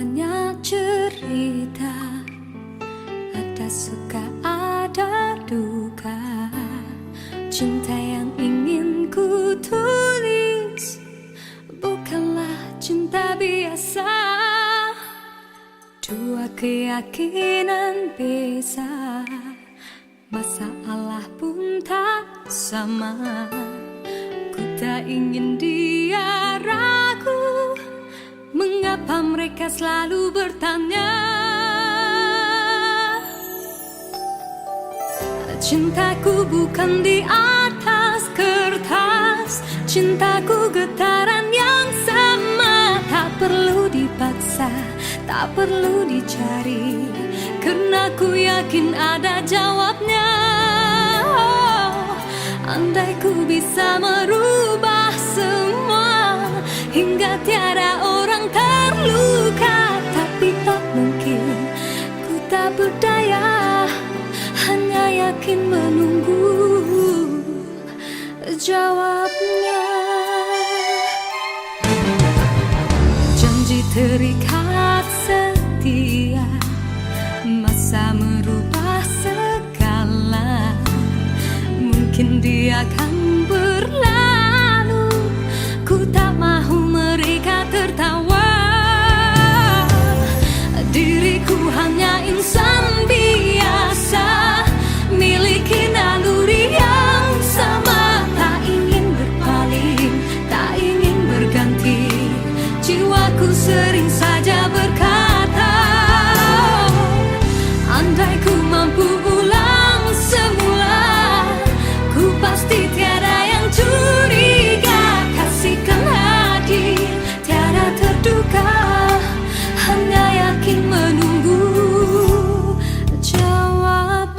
banyak cerita, ada suka ada duka. Cinta yang ingin ku tulis bukanlah cinta biasa. Dua keyakinan beza, masalah pun tak sama. Ku tak ingin dia ragu, mengapa mereka selalu bertanya. Cintaku bukan di atas kertas, cintaku getaran yang sama. Tak perlu dipaksa, tak perlu dicari, karena ku yakin ada jawabnya. Oh, andai ku bisa merubah semua hingga tiada orang terluka, tapi tak mungkin, ku tak berdaya, hanya yakin menunggu jawabnya. Janji terikat setia, masa merubah segala. Mungkin dia akan berlalu, ku tak mahu mereka tertawa. Diriku hanya insan biasa, miliki naluri yang sama. Tak ingin berpaling, tak ingin berganti, jiwaku sering saja berkata, andai ku mampu ulang semula, ku pasti tiada yang curiga. Kasihkan hadir, tiada terduga, hanya yakin menunggu jawaban.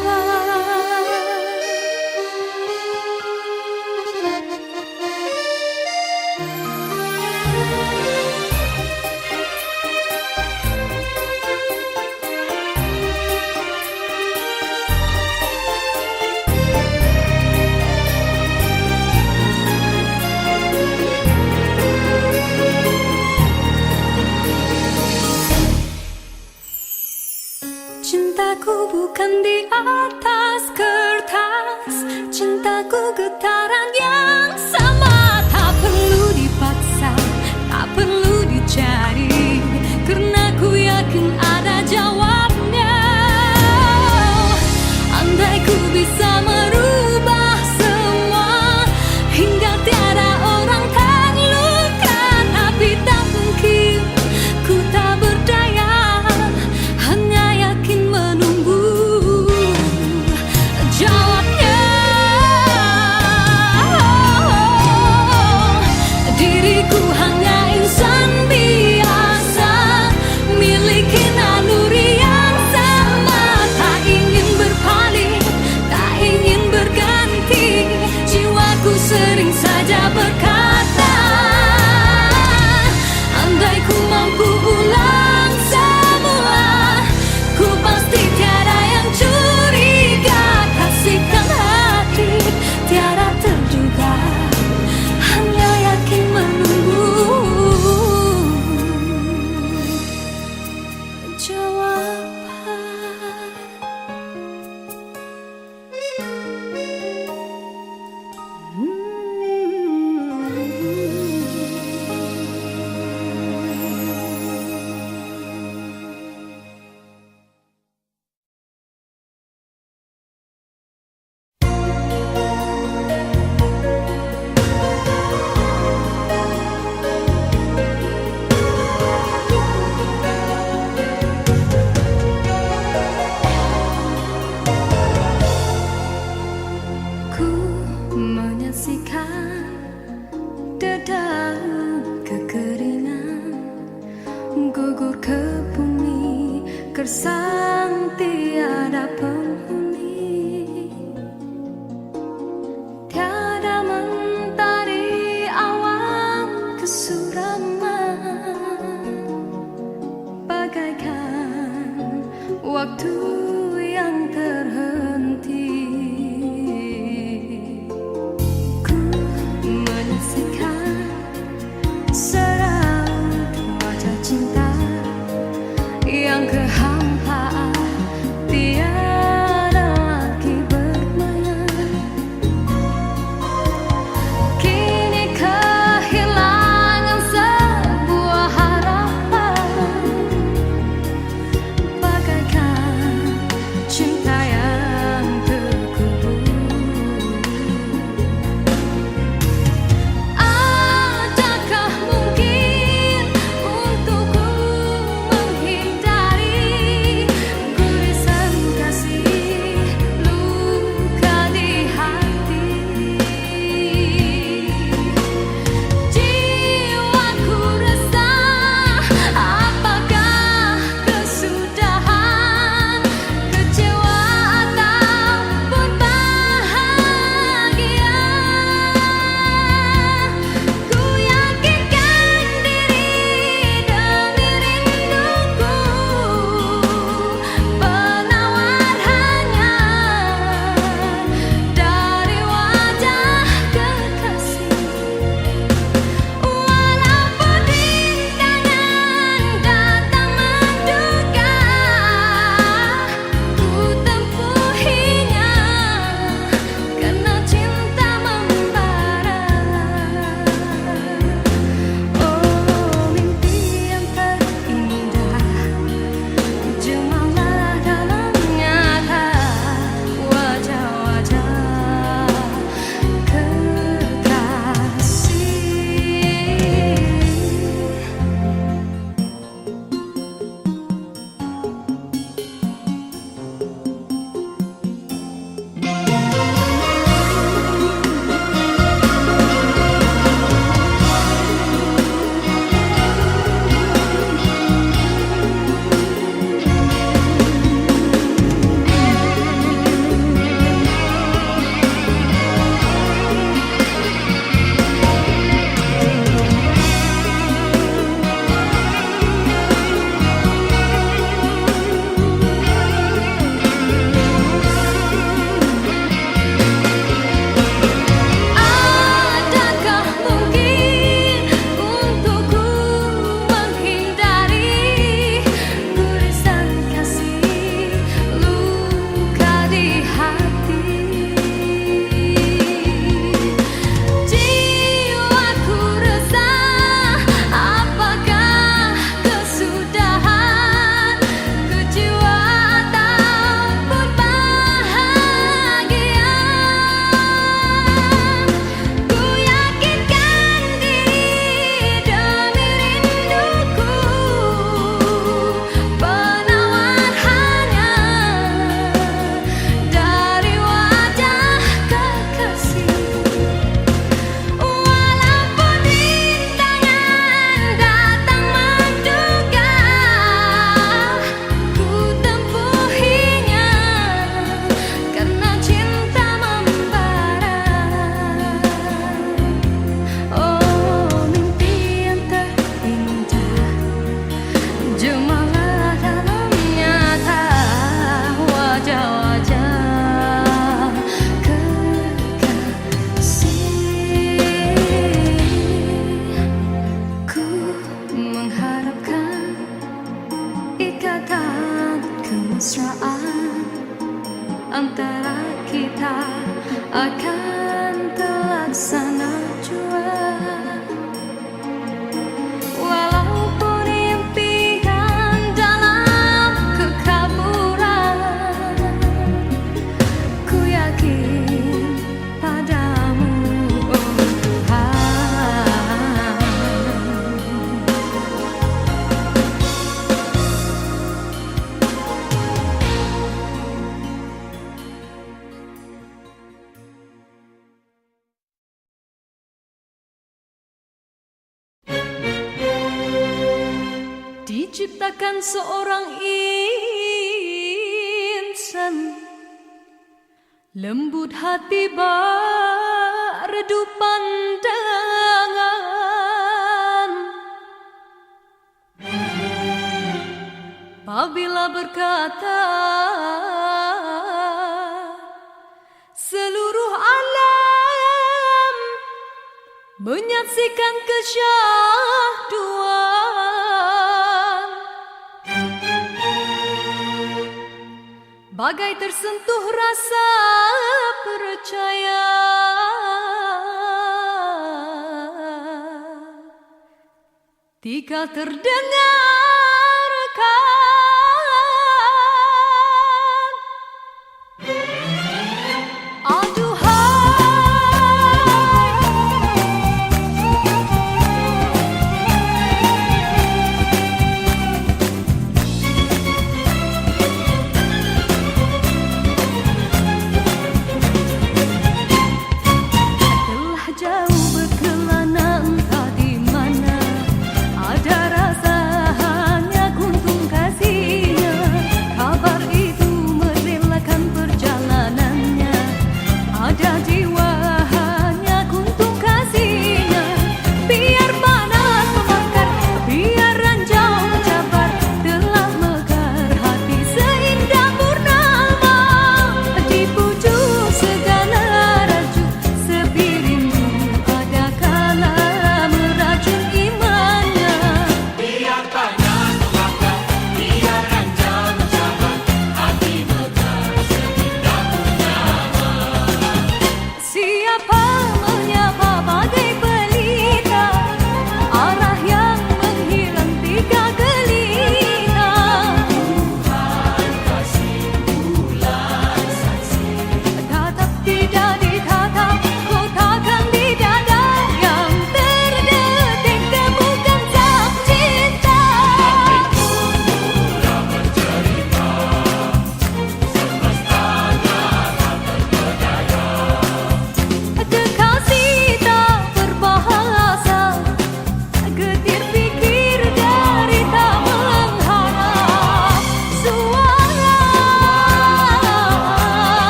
Cintaku bukan di atas kertas, cintaku getaran yang sama. Tak perlu dipaksa, tak perlu dicari, karena ku yakin ada jawabnya. Andai ku bisa merubah semua hingga tiada orang terluka, tapi tak mungkin, ku tak berdaya, hanya yakin menunggu jawabnya. Diriku hanya insan biasa, miliki naluri yang sama. Tak ingin berpaling, tak ingin berganti, jiwaku sering saja berkata, andai ku mampu ulang semula, ku pasti tiada yang curiga. Kasihkan hati, tiada terduga, hanya yakin menunggu jawaban. Ku menyaksikan dedaun kekeringan gugur ke bumi, gersang tiada penghuni. Tiada mentari awan kesuraman, bagaikan waktu yang terhenti. Ku menyaksikan seraut wajah cinta diciptakan seorang insan, lembut hati bak redup pandangan. Apabila berkata seluruh alam menyaksikan kesyahduan, bagai tersentuh rasa percaya. Tika terdengarkan jauh berkelana, entah di mana ada rasa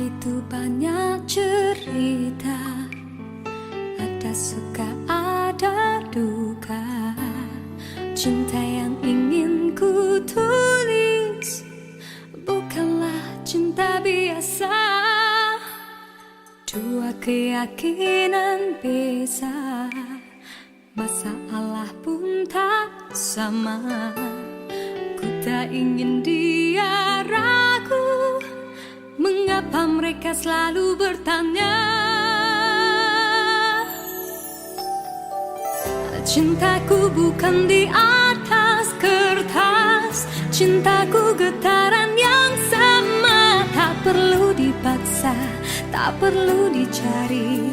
Begitu banyak cerita, ada suka ada duka. Cinta yang ingin ku tulis bukanlah cinta biasa. Dua keyakinan beza, masalah pun tak sama. Ku tak ingin dia ragu, mengapa mereka selalu bertanya. Cintaku bukan di atas kertas, cintaku getaran yang sama. Tak perlu dipaksa, tak perlu dicari,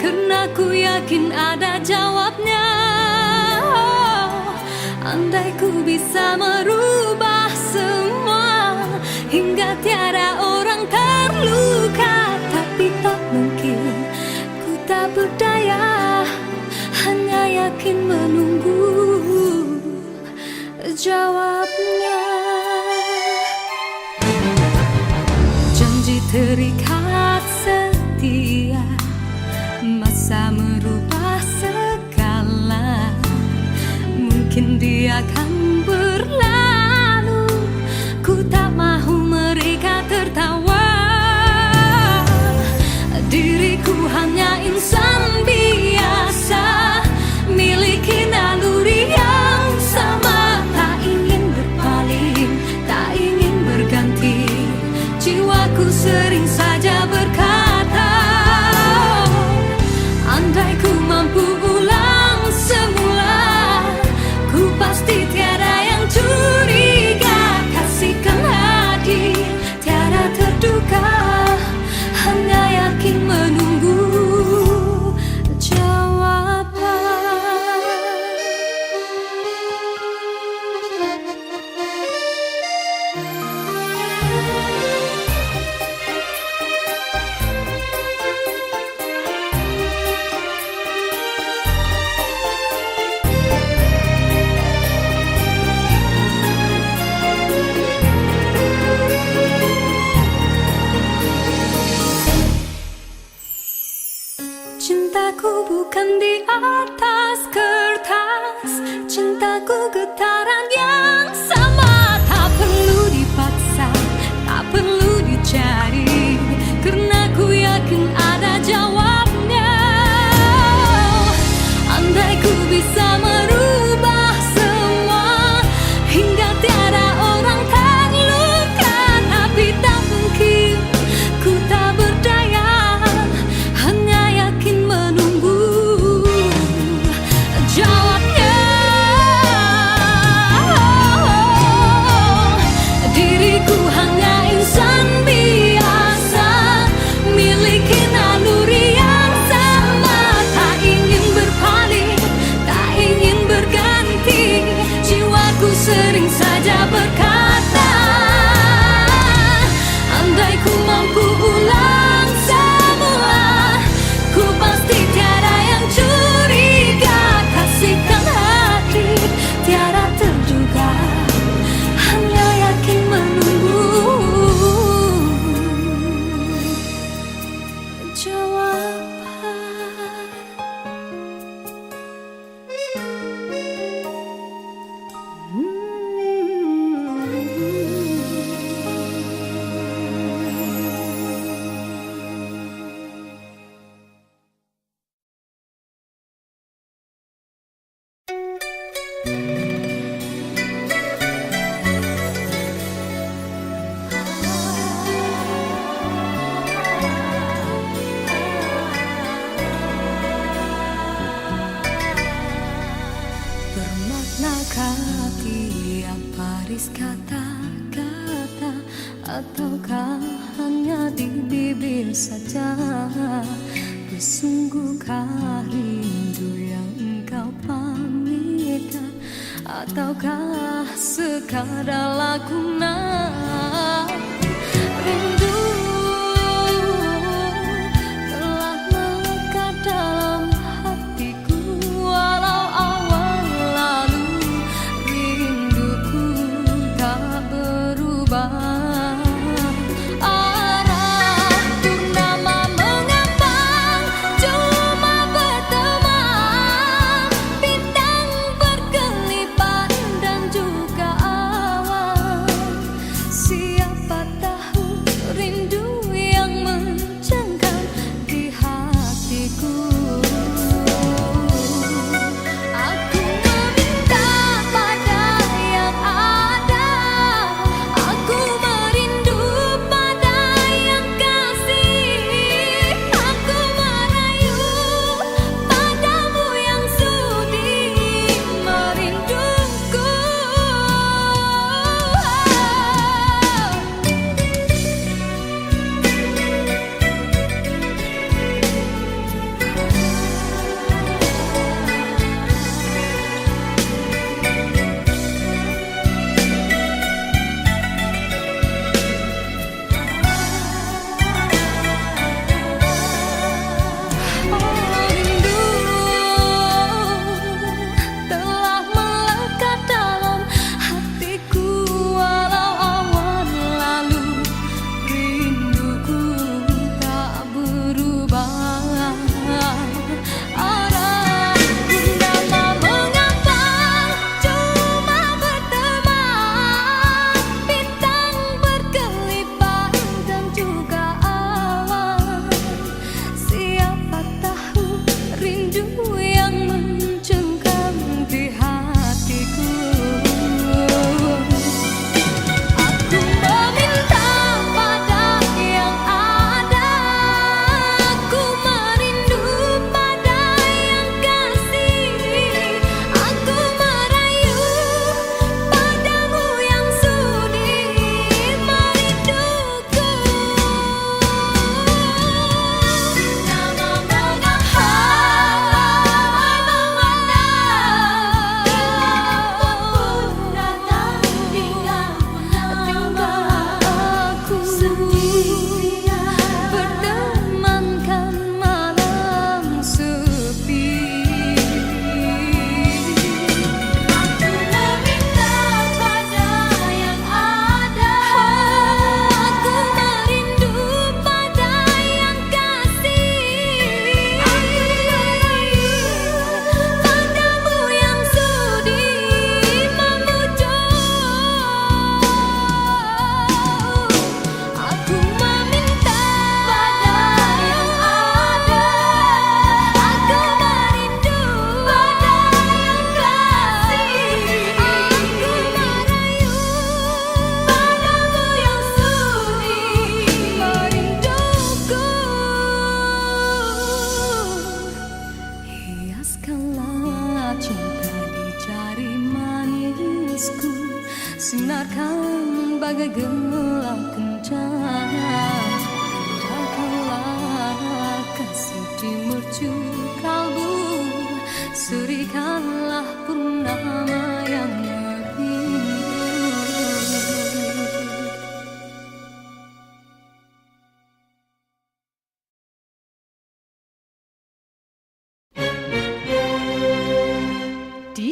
karena ku yakin ada jawabnya. Andai ku bisa merubah semua, hingga tiada orang terluka, tapi tak mungkin, ku tak berdaya, hanya yakin menunggu jawabnya. Janji terikat setia, masa merubah segala. Mungkin dia akan berlalu, ku tak mahu mereka tertawa. Diriku hanya insan biasa, miliki naluri yang sama. Tak ingin berpaling, tak ingin berganti, jiwaku sering saja berkata, andai ku mampu ulang semula, ku pasti tiada yang curiga. Kasihkan hati, tiada terduga, hanya yakin menunggu jawaban. Cintaku bukan di atas kertas, cintaku getaran yang sama. Tak perlu dipaksa, tak perlu dicari, karena ku yakin ada jawabnya. Andai ku bisa merubah semua, hingga tiada orang terluka, tapi tak mungkin, ku tak berdaya, hanya yakin menunggu jawabnya. Diriku hanya insan biasa, miliki naluri yang sama. Tak ingin berpaling, tak ingin berganti, jiwaku sering saja berkata, andai ku mampu ulang semua, ku pasti tiada yang curiga. Kasihkan hati, tiada terduga, hanya yakin menunggu jawaban. Bermaknakah tiap baris kata-kata, ataukah hanya di bibir saja? Bersungguhkah rindu yang engkau pamitkan, ataukah sekadar lakonan? Rindu telah melekat dalam hatiku, walau awal lalu rinduku tak berubah. Arah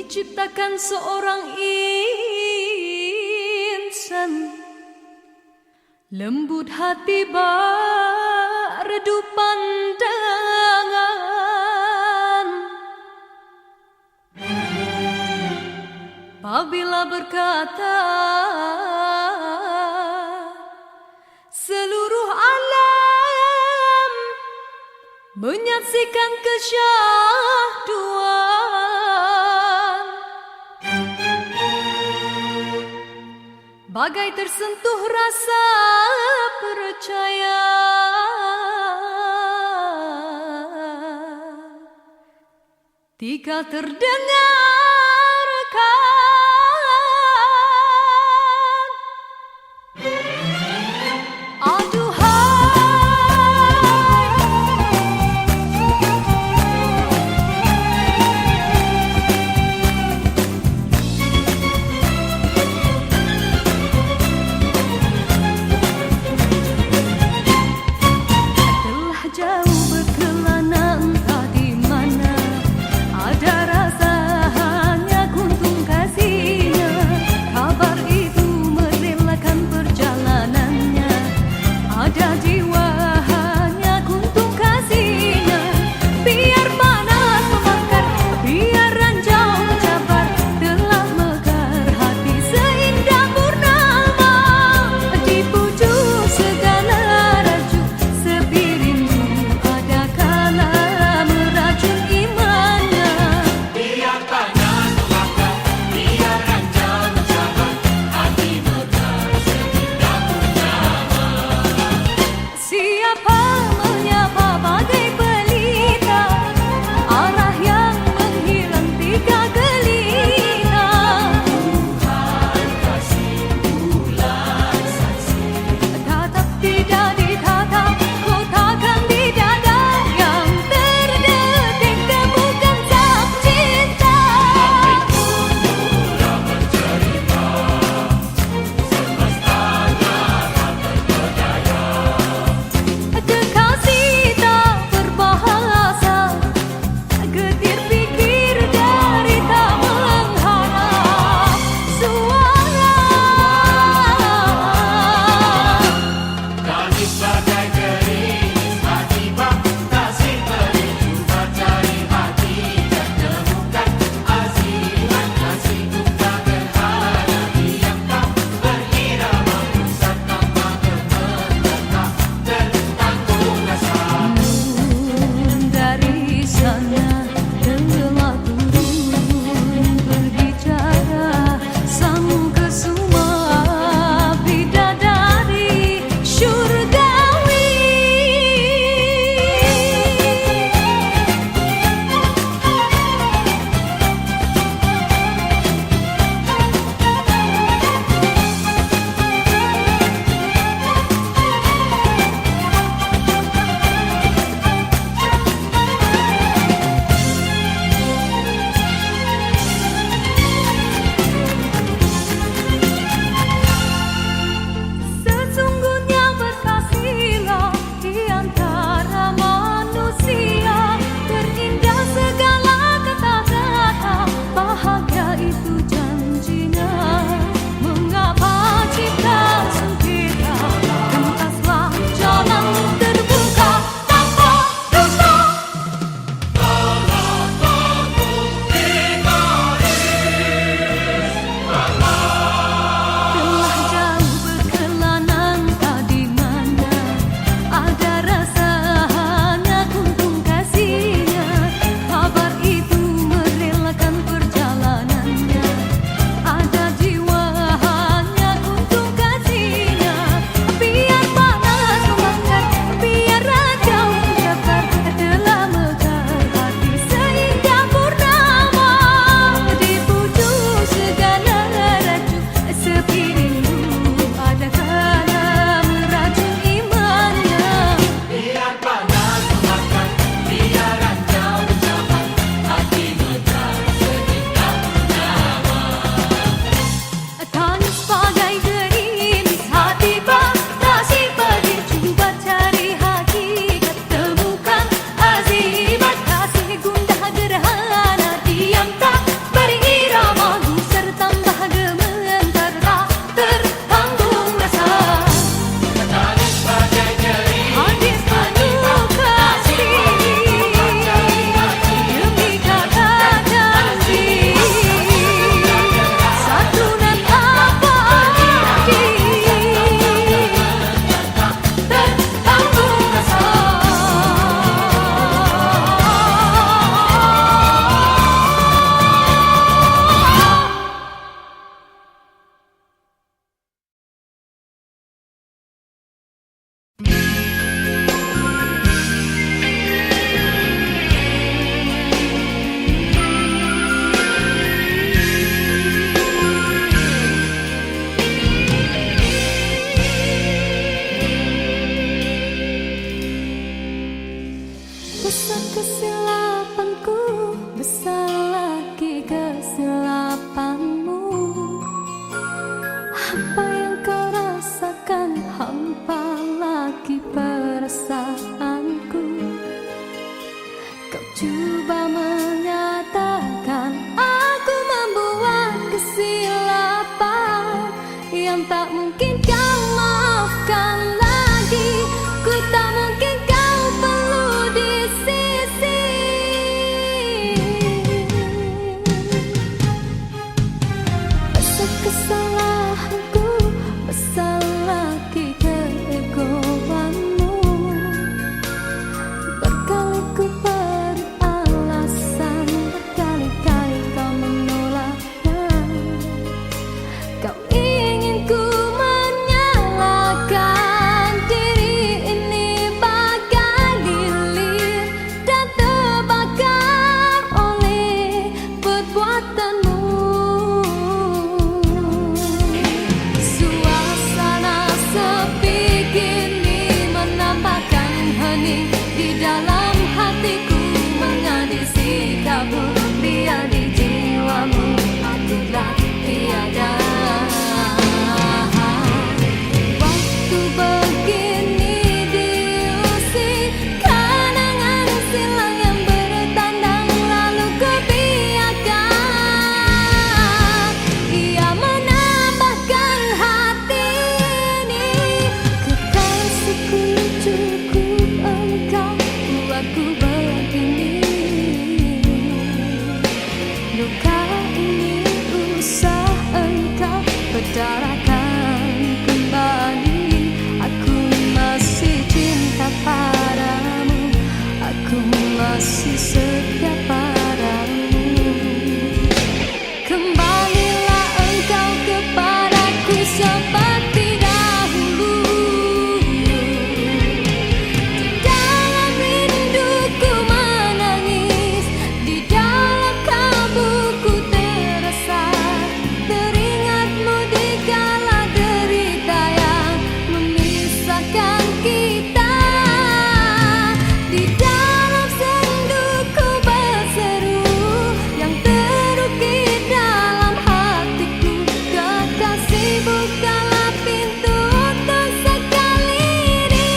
diciptakan seorang insan, lembut hati redup pandangan. Apabila berkata seluruh alam menyaksikan kesyahduan, bagai tersentuh rasa percaya. Tika terdengarkan, telah jauh berkelana entah di mana ada rasa kesilapanku, besar lagi kesilapanmu. Apa yang kau rasakan, hampa lagi perasaanku. Kau coba menyatakan aku membuat kesilapan yang tak mungkin kau maafkan lagi. Ku tak mungkin kau perlu di sisi. Besar kesalahanku, besar lagi keegoanmu. Berkali ku beri alasan, berkali-kali kau menolaknya. Kau ingin ku menyalahkan diri ini bagai lilin dan terbakar oleh perbuatanmu. Suasana sepi kini menambahkan hening di dalam hatiku, mengadil sikapmu, biar di jiwamu akulah tiada. Waktu begini diusik kenangan silam yang bertandang, lalu kebiarkan ia menambahkan hati ini. Kekasihku, cukup engkau buatku begini. Luka ini usah engkau berdarakan kembali. Aku masih cinta padamu, aku masih setia padamu. Kembalilah engkau kepadaku seperti dahulu. Di dalam rinduku menangis, di dalam kalbuku terasa, teringatmu di kala derita yang memisahkan kita. Di dalam senduku berseru yang terukir dalam hatiku, kekasih bukalah pintu untuk sekali ini.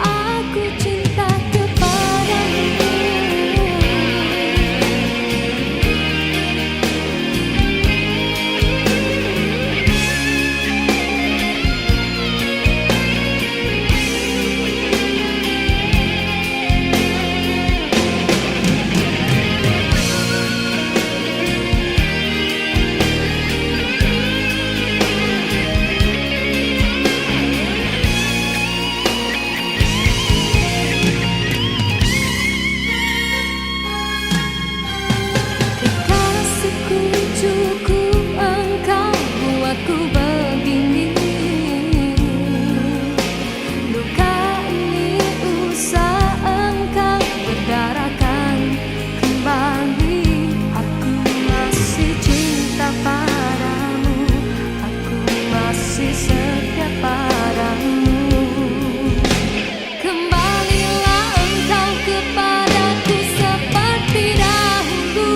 Aku cinta kepadamu. Kekasihku, cukup engkau buatku begini. Luka ini usah engkau berdarakan kembali. Aku masih cinta padamu, aku masih setia padamu. Kembalilah engkau kepadaku seperti dahulu.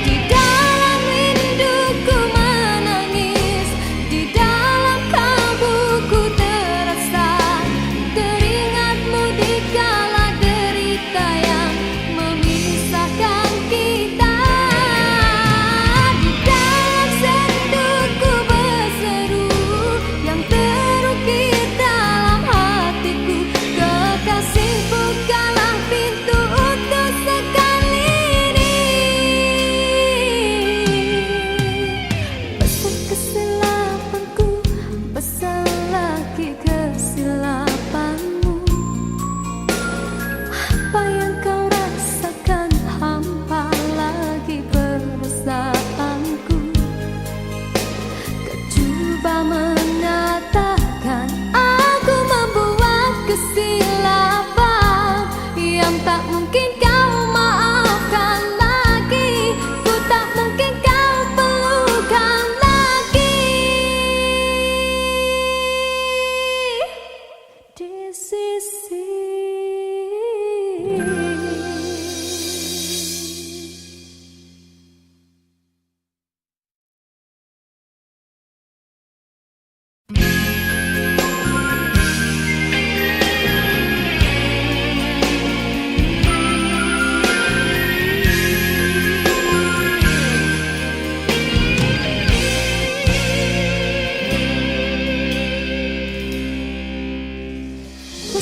Di dalam rinduku menangis, di dalam kalbuku terasa, teringatmu di kala derita yang memisahkan kita. Di dalam senduku berseru yang terukir dalam hatiku, kekasih bukalah pintu untuk sekali ini. Besar kesilapanku, besar lagi kesilapanmu. Apa yang kau rasakan, hampa lagi perasaanku. Kau coba menyatakan aku membuat kesilapan yang tak mungkin kau maafkan lagi. Ku tak mungkin kau perlukan lagi.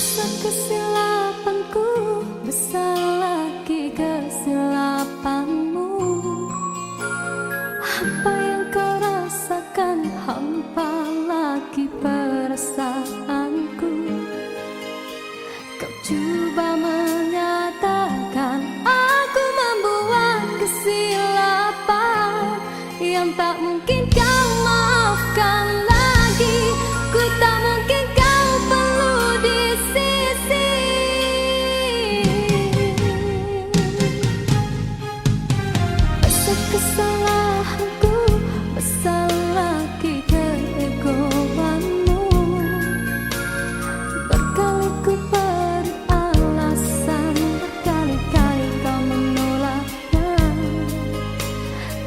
Besar kesilapanku, besar lagi kesilapanmu. Apa yang kau rasakan, hampa lagi perasaanku. Kau coba menyatakan aku membuat kesilapan yang tak mungkin kau maafkan lagi. Ku tak mungkin kau perlu di sisi. Besar kesalahanku, besar lagi keegoanmu. Berkali ku beri alasan, berkali-kali kau menolaknya.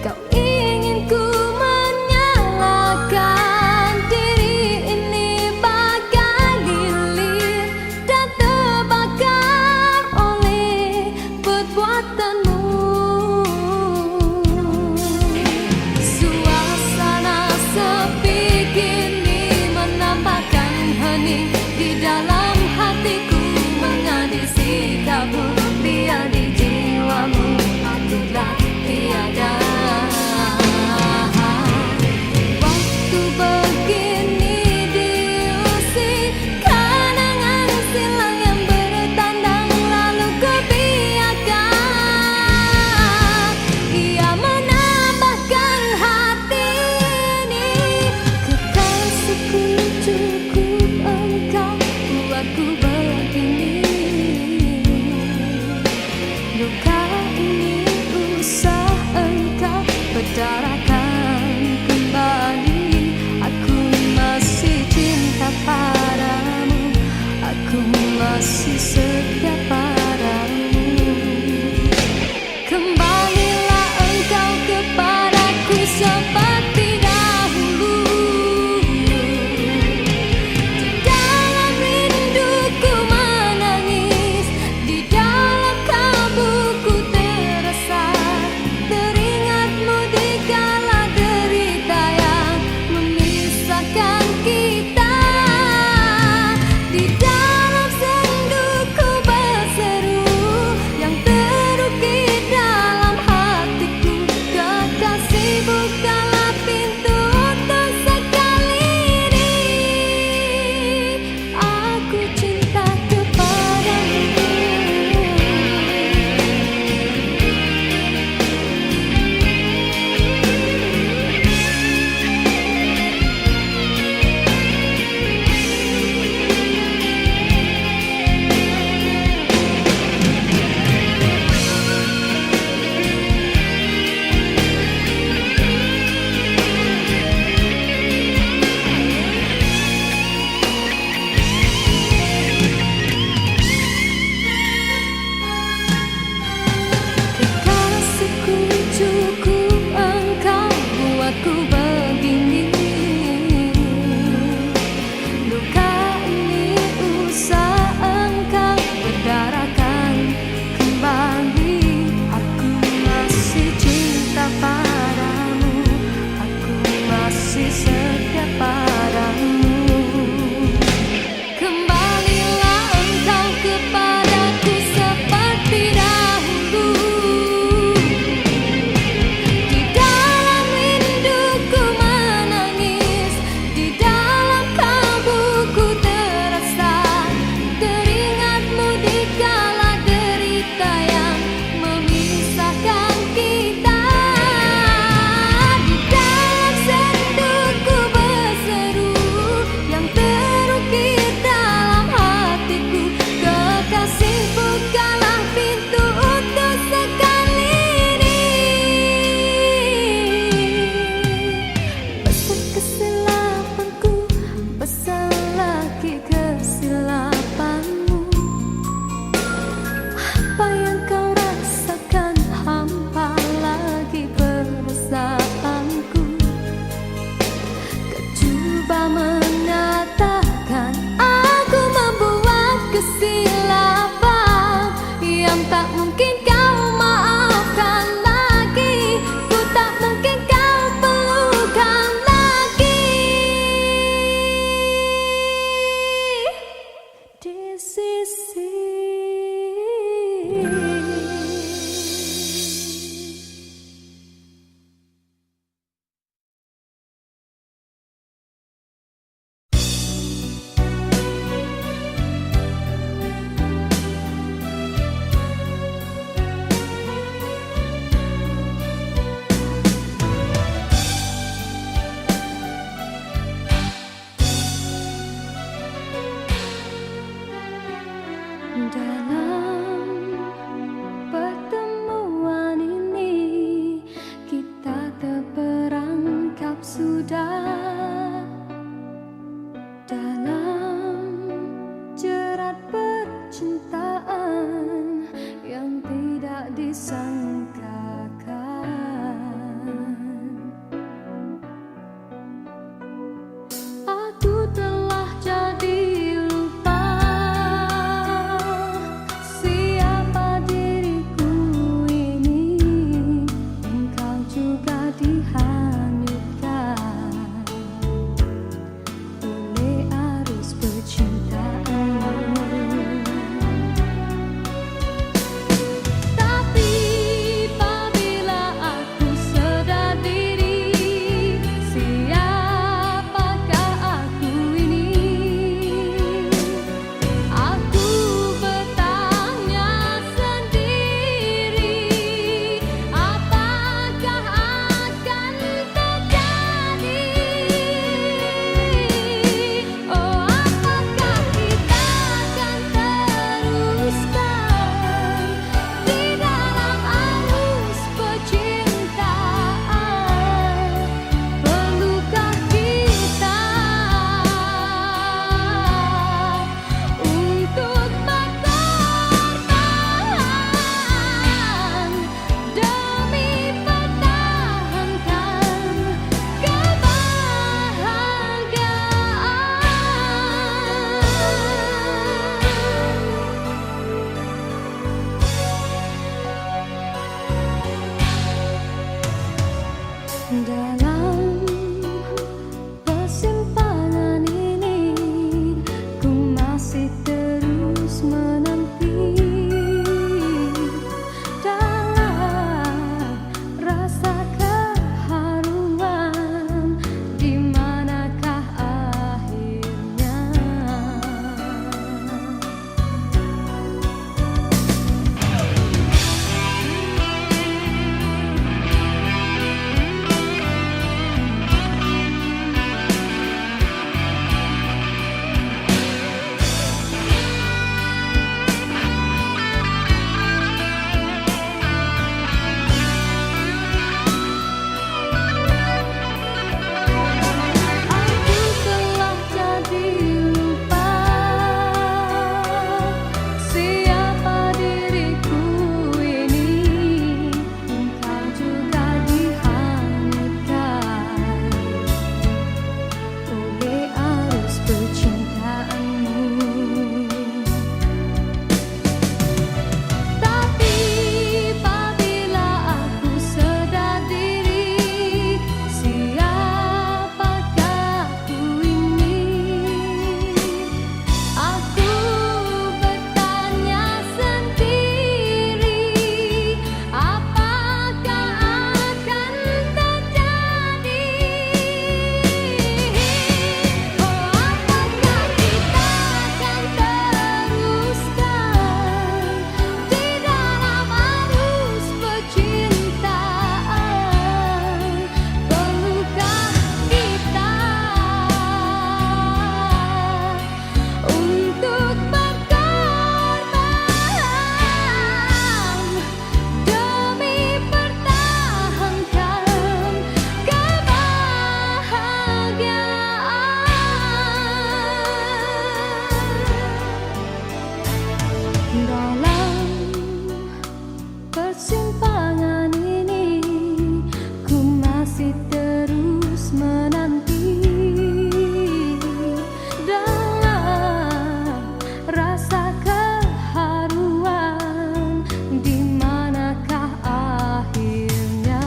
Kau ingin ku menyalahkan diri ini bagai lilin dan terbakar oleh perbuatanmu. Suasana sepi kini menambahkan hening di dalam hatiku, mengadil sikapmu biar di jiwamu akulah tiada. Waktu begini diusik kenangan silam yang bertandang, lalu ku biarkan ia menambahkan hati ini. Kekasihku cukup engkau buatku begini. Luka ini usah engkau bedarakan kembali. Aku masih cinta padamu, aku masih setia padamu. Kembalilah engkau kepadaku seperti dahulu. Di dalam rinduku menangis, di dalam kalbuku terasa teringatmu di kala derita yang memisahkan kita. Di dalam senduku percintaan yang tidak disangkakan. Aku telah jadi lupa siapa diriku ini. Engkau juga dihanyutkan oleh arus percintaan. Tapi apabila aku sedar diri, siapakah aku ini? Aku bertanya sendiri, apakah akan terjadi? Oh, apakah kita akan teruskan di dalam arus percintaan? Perlukah kita untuk berkorban demi pertahankan kebahagiaan? Dalam persimpangan ini, ku masih terus menanti dalam rasa keharuan. Di manakah akhirnya? Aku telah jadi lupa siapa diriku ini. Engkau juga dihanyutkan oleh arus percintaanmu. Tapi apabila aku sedar diri, siapakah aku ini? Aku bertanya sendiri, apakah akan terjadi? Oh, apakah kita akan teruskan di dalam arus percintaan? Perlukah kita untuk berkorban demi pertahankan kebahagiaan? Dalam persimpangan ini, ku masih terus menanti dalam rasa keharuan. Di manakah akhirnya?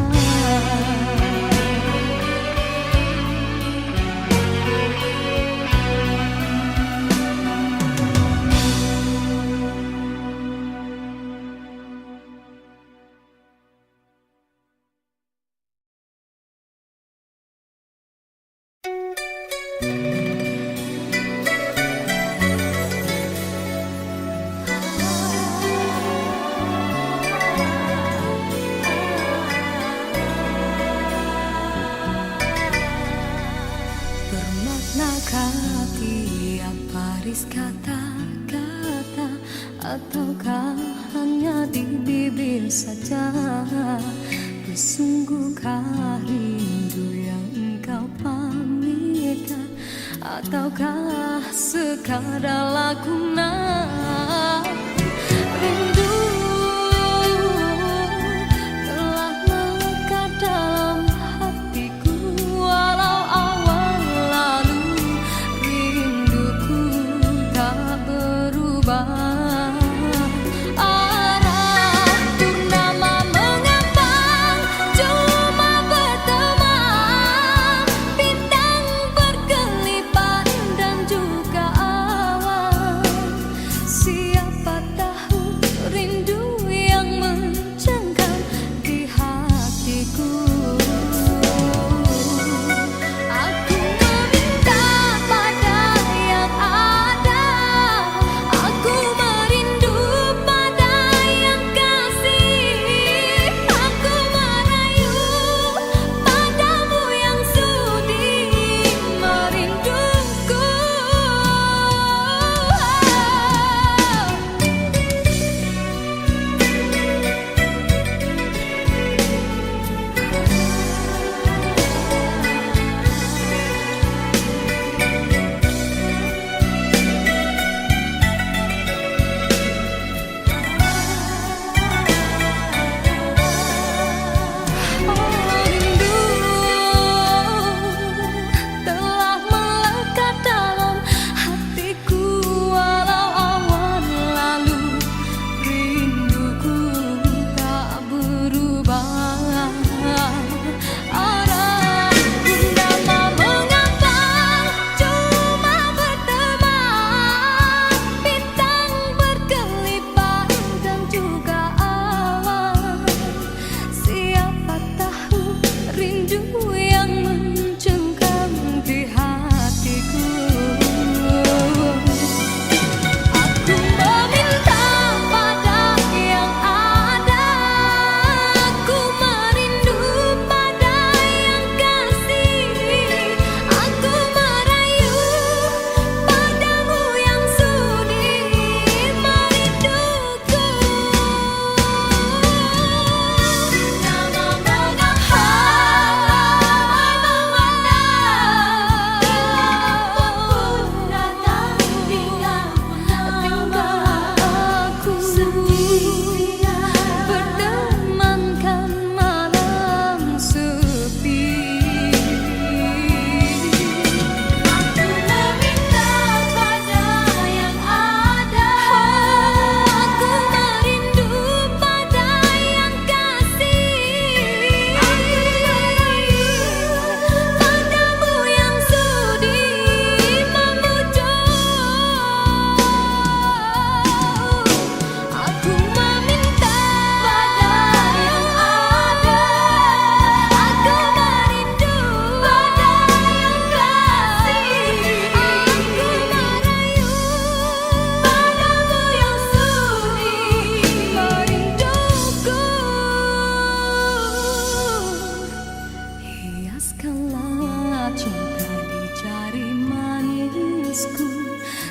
Bermaknakah tiap baris kata-kata, ataukah hanya di bibir saja? Bersungguhkah rindu yang engkau pamitkan, ataukah sekadar lakonan rindu telah melekat dalam hatiku walau awal lalu rinduku tak berubah.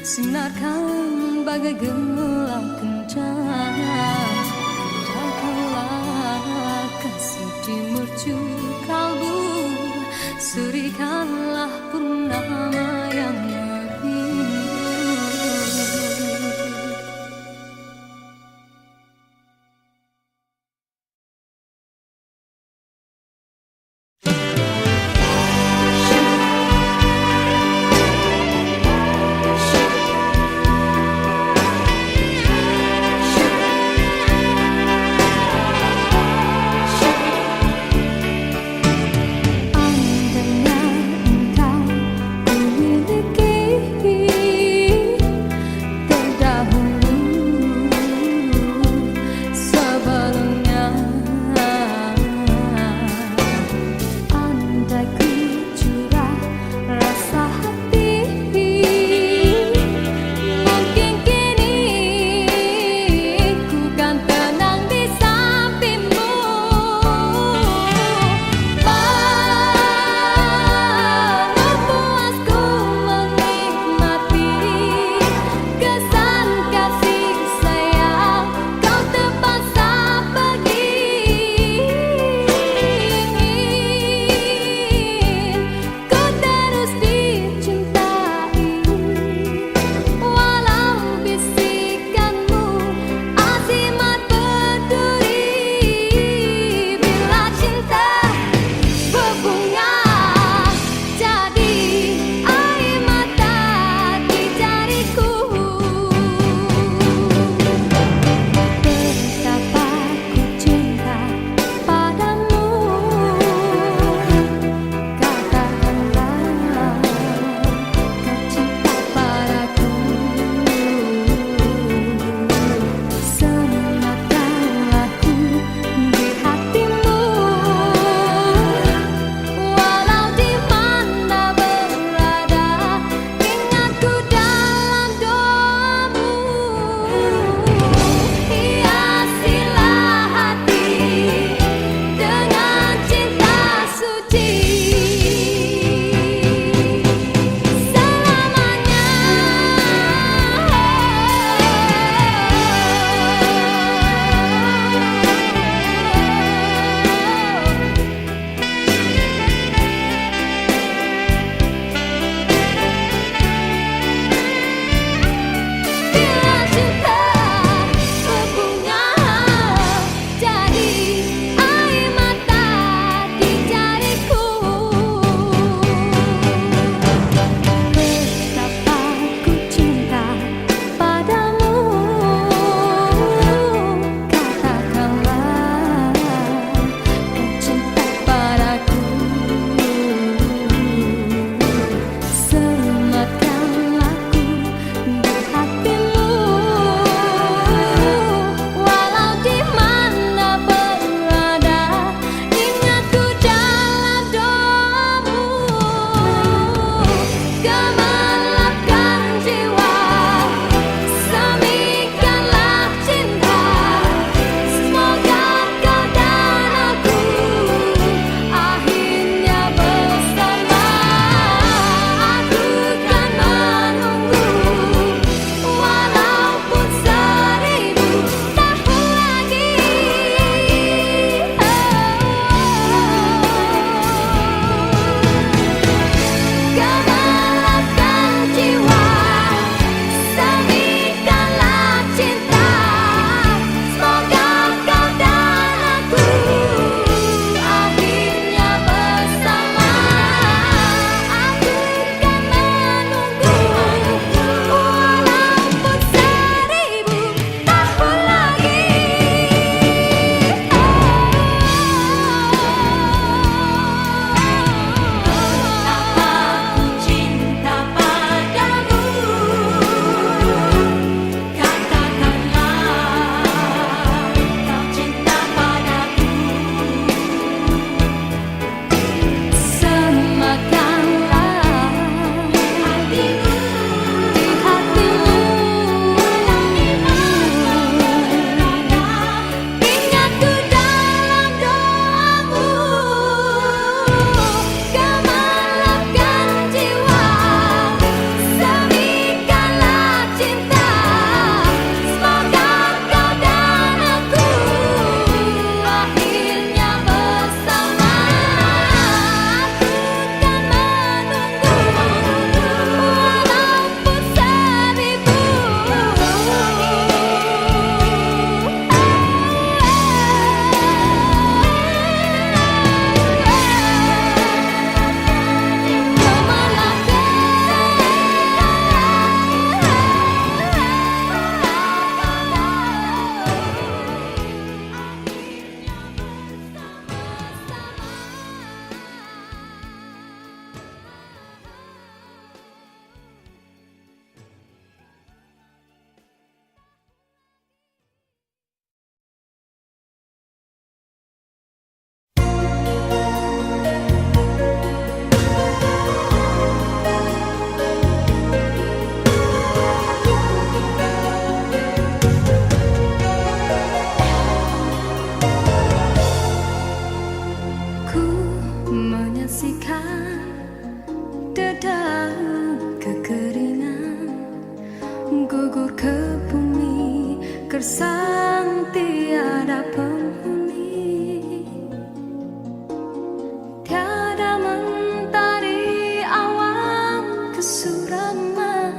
Sinarkan bagai gelap kencana, kendalikanlah kasih di mercu kalbu, serikanlah purnama yang merindu. gersang tiada penghuni, tiada mentari awan kesuraman,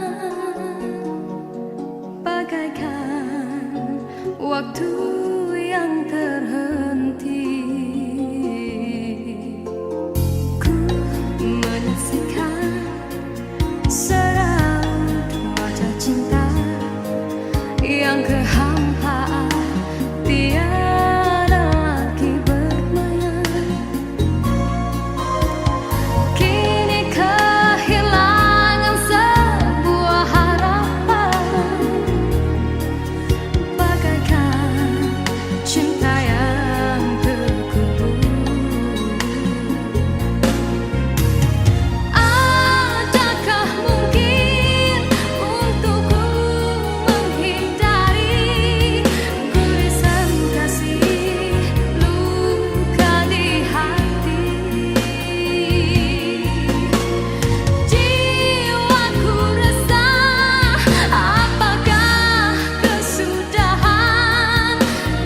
bagaikan waktu yang terhenti. Ku menyaksikan seraut wajah cinta yang kehampaan, tiada lagi bermain. Kini kehilangan sebuah harapan, bagaikan cinta yang terkubur. Adakah mungkin untukku menghindari gurisan kasih luka di hati? Jiwaku resah, apakah kesudahan,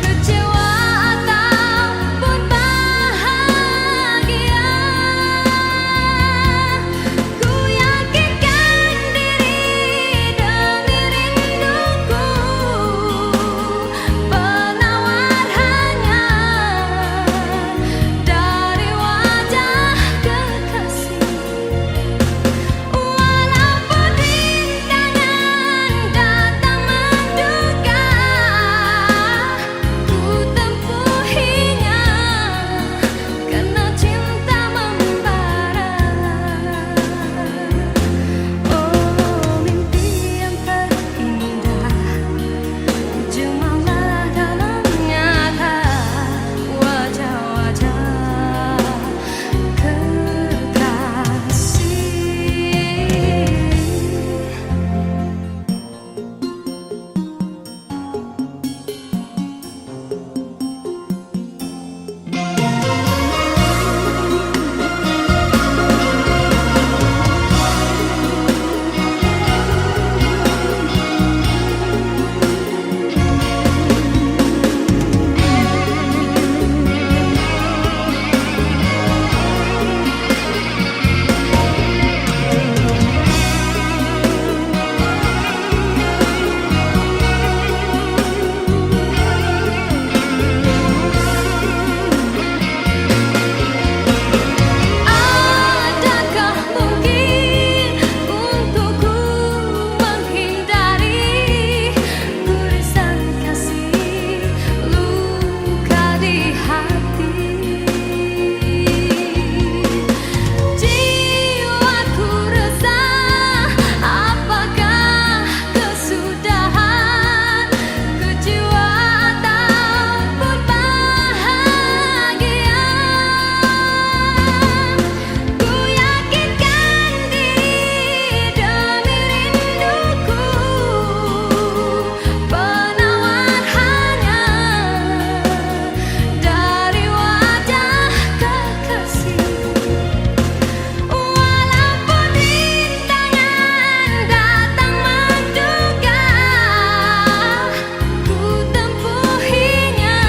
kecewa ataupun bahagia? Ku yakinkan diri demi rinduku, penawar hanya dari wajah kekasih. Walaupun rintangan datang menduga, ku tempuhinya karena cinta membara. Oh, mimpi yang terindah, jemalah dalam nyata wajah-wajah kekasih. Adakah mungkin untukku menghindari gurisan kasih luka di hati? Jiwaku resah, apakah kesudahan, kecewa ataupun bahagia? Ku yakinkan diri demi rinduku, penawar hanya dari wajah kekasih. Walaupun rintangan datang menduga, ku tempuhinya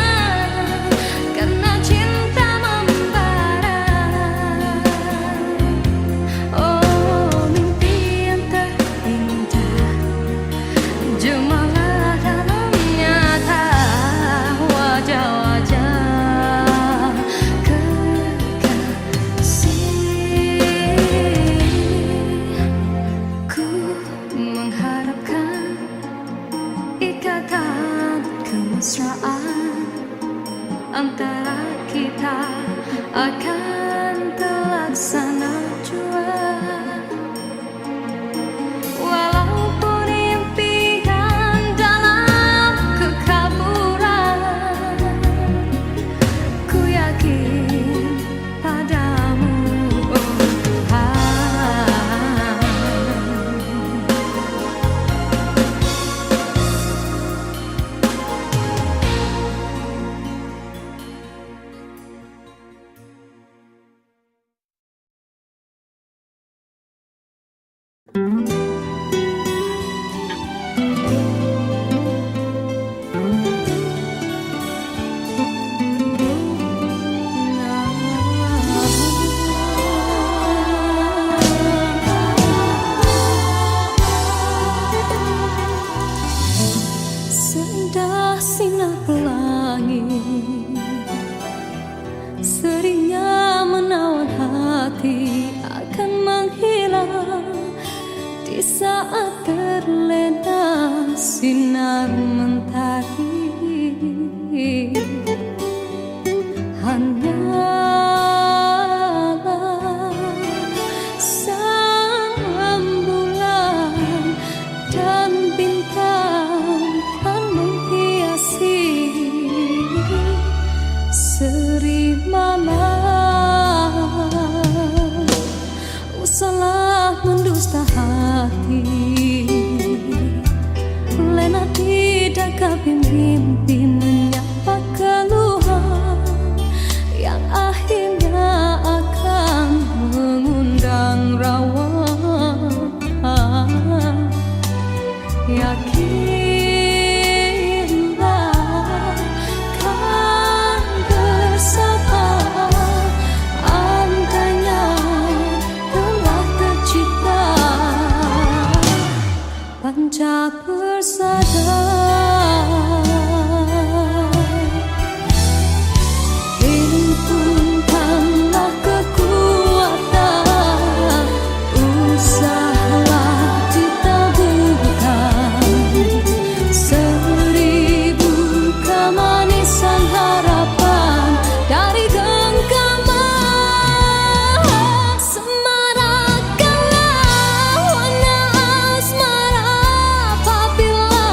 karena cinta membara. Oh, mimpi yang terindah, jemalah dalam nyata wajah-wajah kekasih. Ku mengharapkan ikatan kemesraan antara kita akan terlaksana jua. Walaupun impian dalam kekaburan, ku yakin padamu, oh Tuhan. saat terlena sinar mentari. Hanyalah sang rembulan dan bintang kan menghiasi seri malam. Usahlah mendusta hati, lena tidak mimpi menyapa keluhan yang akhirnya akan mengundang rawa. Yakinlah kan bersama, andainya telah tercipta panca persada. Himpunkanlah kekuatan, usahlah ditaburkan seribu kemanisan harapan dari genggaman. Semarakkanlah warna asmara apabila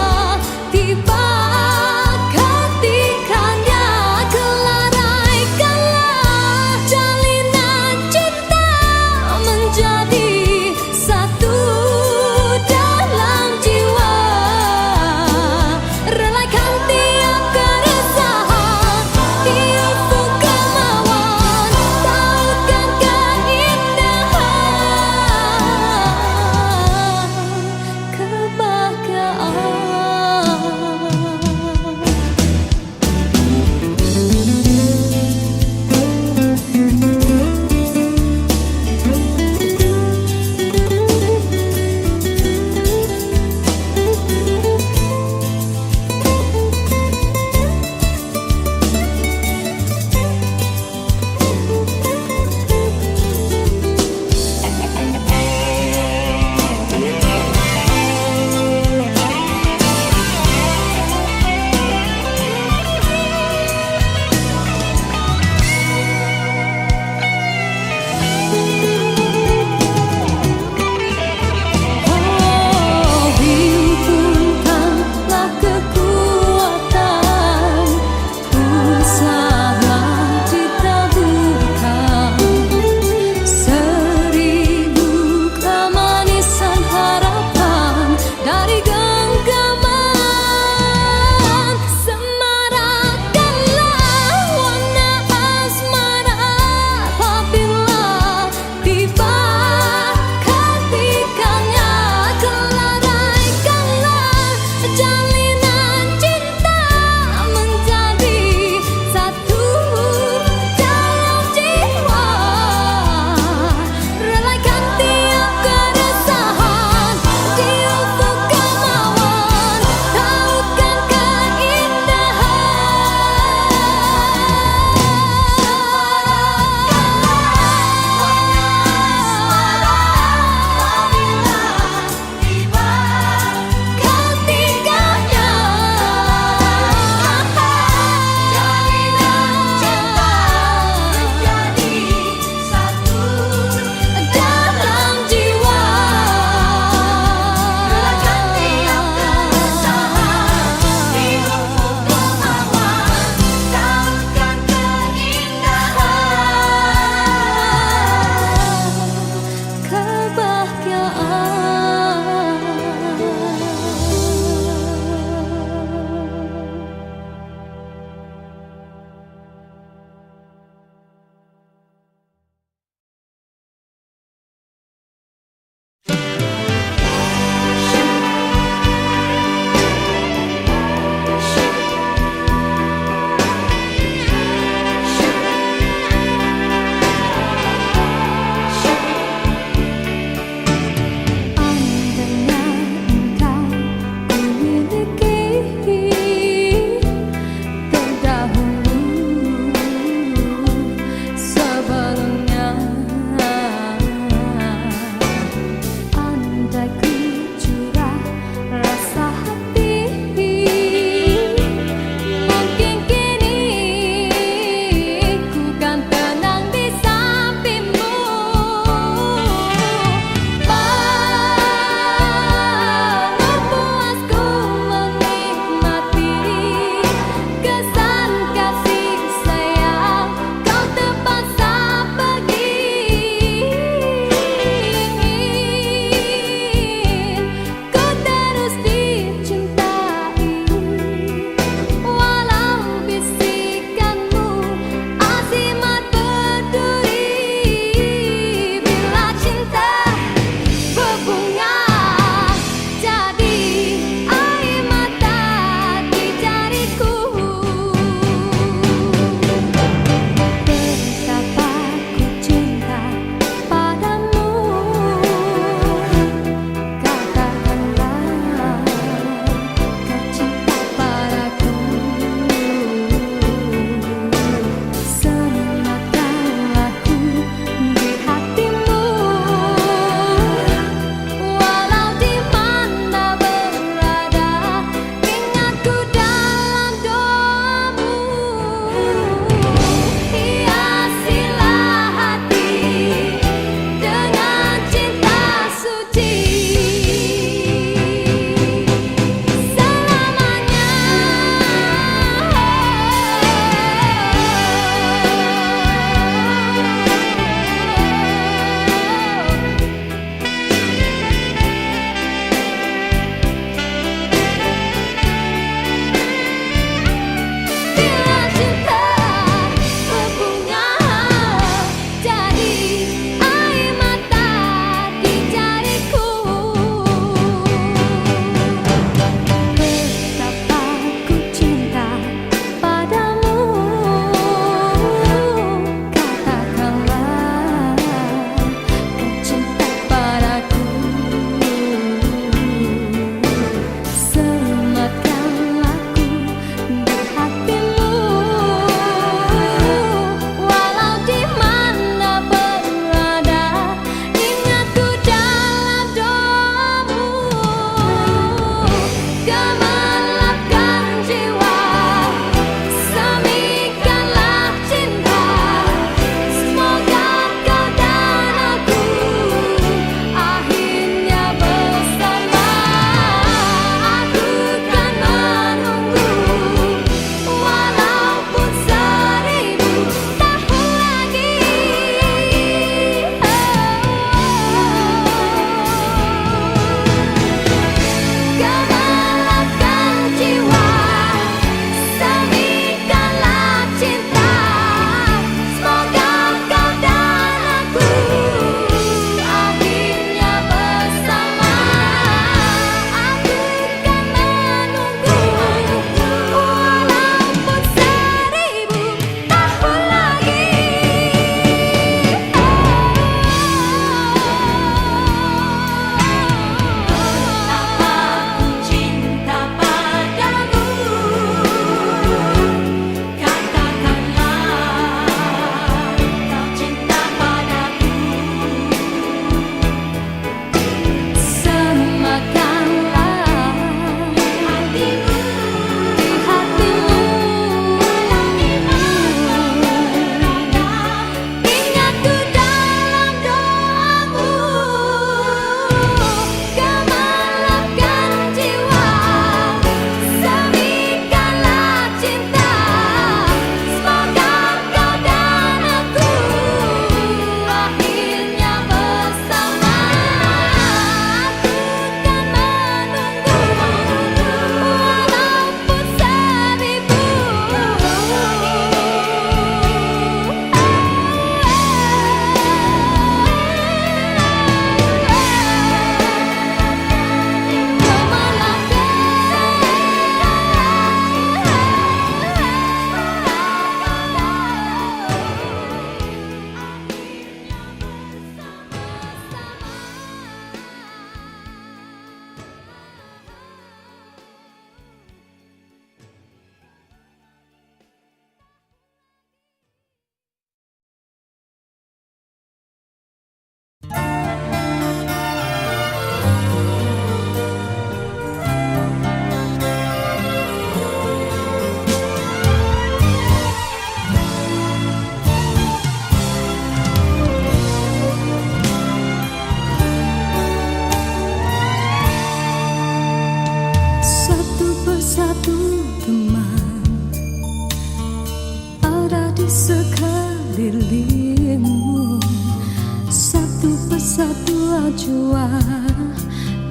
jua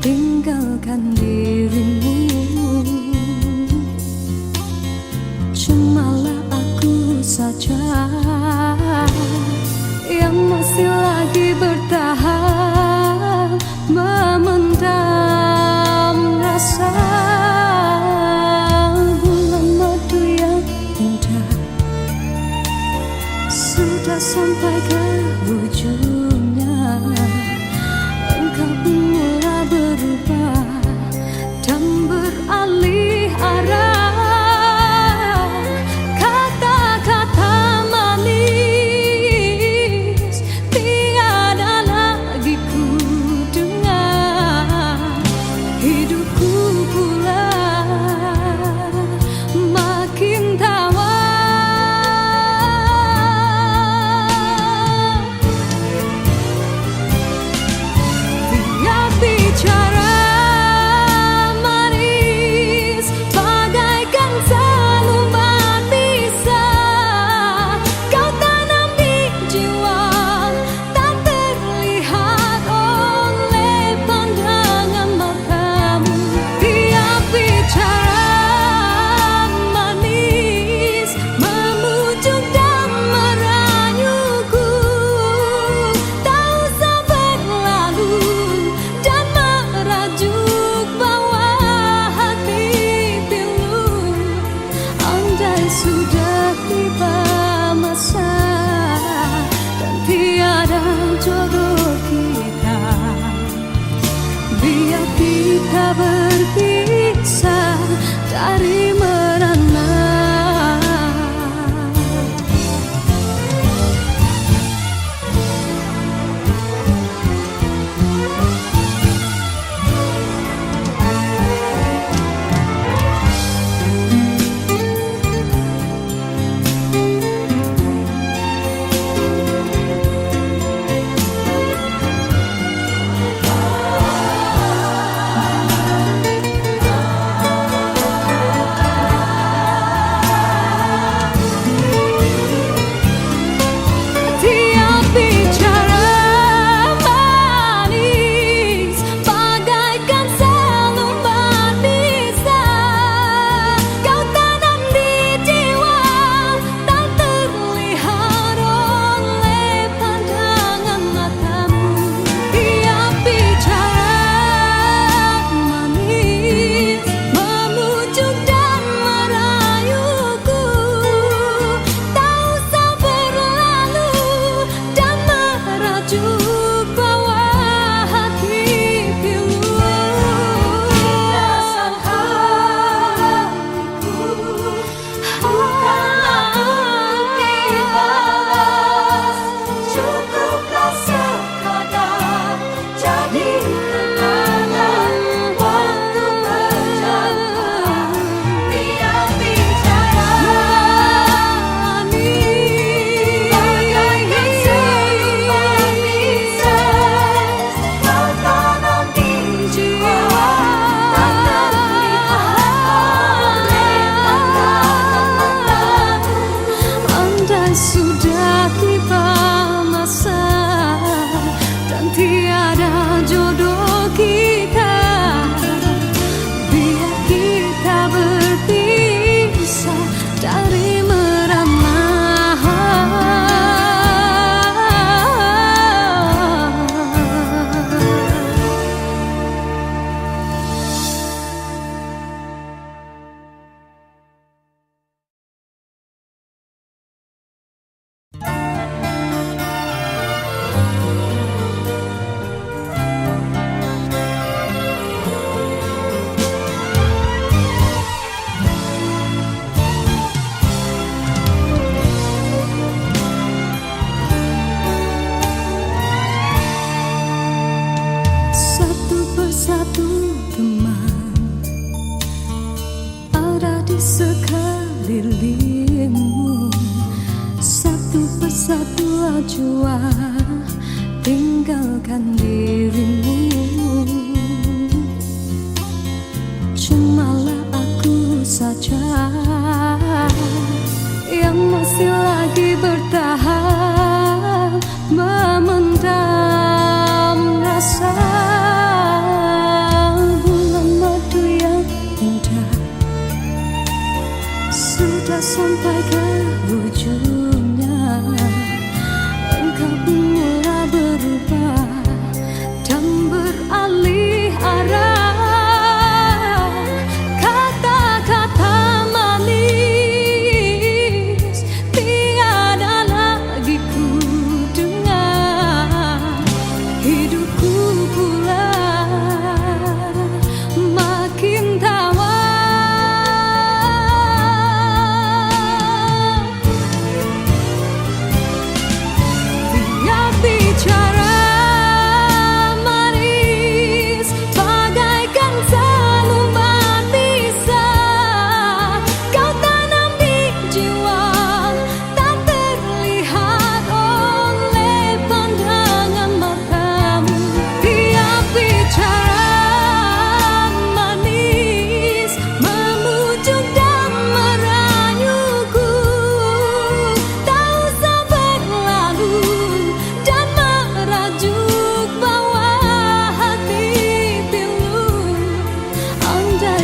tinggalkan dirimu. Cumalah aku saja yang masih lagi bertahan memendam rasa. Bulan madu yang indah sudah sampai ke ujungnya. Engkau pun mulai berubah dan beralih arah. Kata-kata manis tiada lagi ku dengar. Hidupku pula makin tawar. Sudah tiba masa dan tiada jodoh kita. Biar kita berpisah dari merana. Sudah tiba masa dan tiada jodoh kita. Biar kita berpisah dari merana. Satu teman ada di sekelilingmu. Satu persatu jua tinggalkan dirimu. Cumalah aku saja yang masih lagi bertahan memendam rasa. bisa sampai ke ujungnya, engkau pun mulai berubah dan beralih arah. Kata-kata manis tiada lagi ku dengar, hidupku pula makin tawar.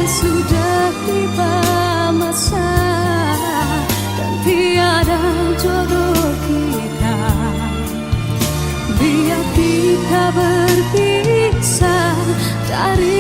Sudah tiba masa dan tiada jodoh kita, biar kita berpisah dari